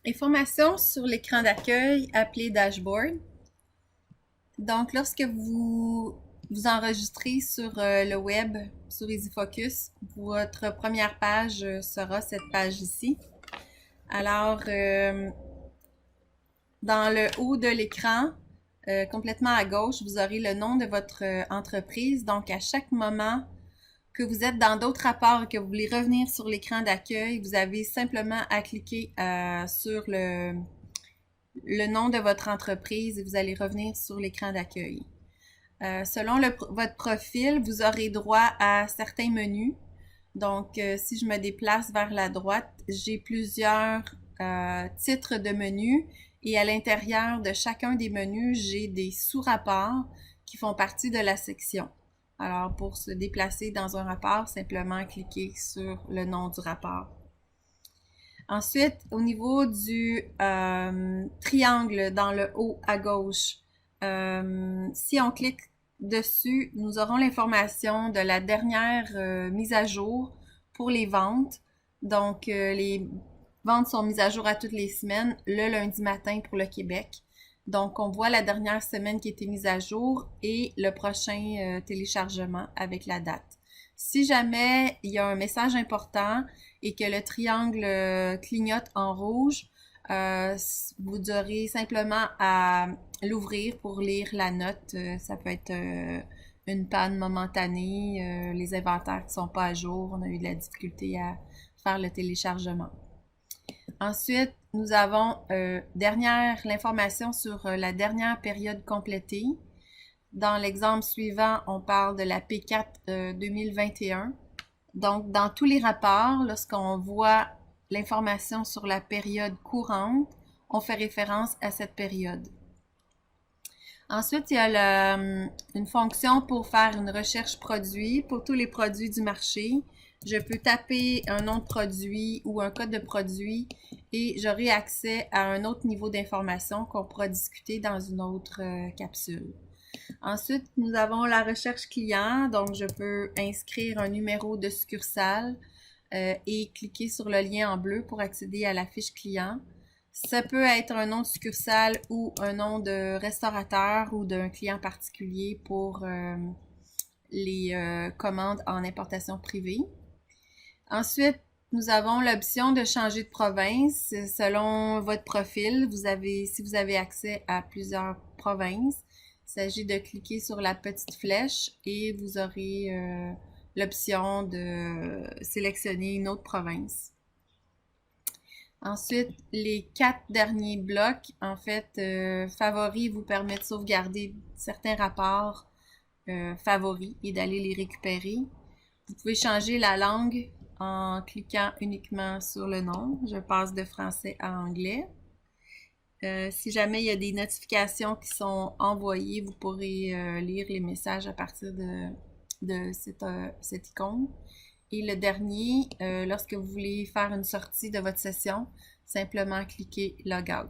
Information sur l'écran d'accueil appelé Dashboard. Donc, lorsque vous enregistrez sur le web, sur EasyFocus, votre première page sera cette page ici. Alors, dans le haut de l'écran, complètement à gauche, vous aurez le nom de votre entreprise. Donc, à chaque moment que vous êtes dans d'autres rapports et que vous voulez revenir sur l'écran d'accueil, vous avez simplement à cliquer sur le nom de votre entreprise et vous allez revenir sur l'écran d'accueil. Selon votre profil, vous aurez droit à certains menus. Donc, si je me déplace vers la droite, j'ai plusieurs titres de menus et à l'intérieur de chacun des menus, j'ai des sous-rapports qui font partie de la section. Alors, pour se déplacer dans un rapport, simplement cliquer sur le nom du rapport. Ensuite, au niveau du triangle dans le haut à gauche, si on clique dessus, nous aurons l'information de la dernière mise à jour pour les ventes. Donc, les ventes sont mises à jour à toutes les semaines, le lundi matin pour le Québec. Donc, on voit la dernière semaine qui a été mise à jour et le prochain téléchargement avec la date. Si jamais il y a un message important et que le triangle clignote en rouge, vous aurez simplement à l'ouvrir pour lire la note. Ça peut être une panne momentanée, les inventaires qui ne sont pas à jour, on a eu de la difficulté à faire le téléchargement. Ensuite, nous avons l'information sur la dernière période complétée. Dans l'exemple suivant, on parle de la P4 2021. Donc, dans tous les rapports, lorsqu'on voit l'information sur la période courante, on fait référence à cette période. Ensuite, il y a une fonction pour faire une recherche produit pour tous les produits du marché. Je peux taper un nom de produit ou un code de produit et j'aurai accès à un autre niveau d'information qu'on pourra discuter dans une autre capsule. Ensuite, nous avons la recherche client. Donc, je peux inscrire un numéro de succursale et cliquer sur le lien en bleu pour accéder à la fiche client. Ça peut être un nom de succursale ou un nom de restaurateur ou d'un client particulier pour les commandes en importation privée. Ensuite, nous avons l'option de changer de province selon votre profil. Si vous avez accès à plusieurs provinces, il s'agit de cliquer sur la petite flèche et vous aurez l'option de sélectionner une autre province. Ensuite, les 4 derniers blocs, en fait, favoris vous permettent de sauvegarder certains rapports favoris et d'aller les récupérer. Vous pouvez changer la langue en cliquant uniquement sur le nom. Je passe de français à anglais. Si jamais il y a des notifications qui sont envoyées, vous pourrez lire les messages à partir de cette icône. Et le dernier, lorsque vous voulez faire une sortie de votre session, simplement cliquez Logout.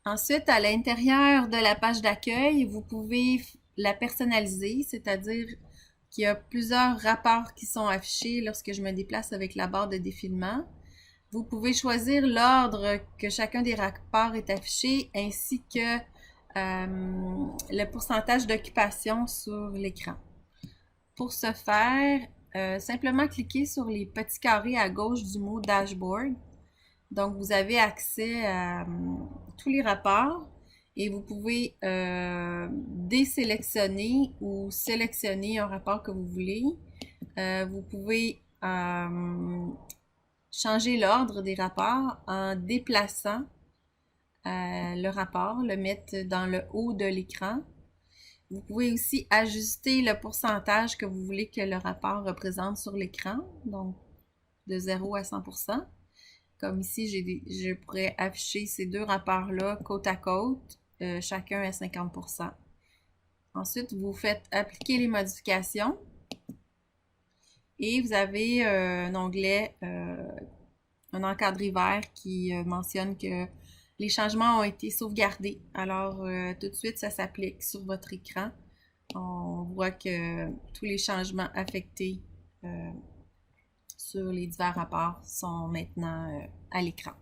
Ensuite, à l'intérieur de la page d'accueil, vous pouvez la personnaliser, c'est-à-dire qu'il y a plusieurs rapports qui sont affichés lorsque je me déplace avec la barre de défilement. Vous pouvez choisir l'ordre que chacun des rapports est affiché ainsi que le pourcentage d'occupation sur l'écran. Pour ce faire, simplement cliquez sur les petits carrés à gauche du mot Dashboard. Donc, vous avez accès à tous les rapports et vous pouvez désélectionner ou sélectionner un rapport que vous voulez. Vous pouvez changer l'ordre des rapports en déplaçant le rapport, le mettre dans le haut de l'écran. Vous pouvez aussi ajuster le pourcentage que vous voulez que le rapport représente sur l'écran, donc de 0 à 100%. Comme ici, je pourrais afficher ces deux rapports-là côte à côte, chacun à 50%. Ensuite, vous faites appliquer les modifications et vous avez un onglet, un encadré vert qui mentionne que les changements ont été sauvegardés. Alors, tout de suite, ça s'applique sur votre écran. On voit que tous les changements affectés sur les divers rapports sont maintenant à l'écran.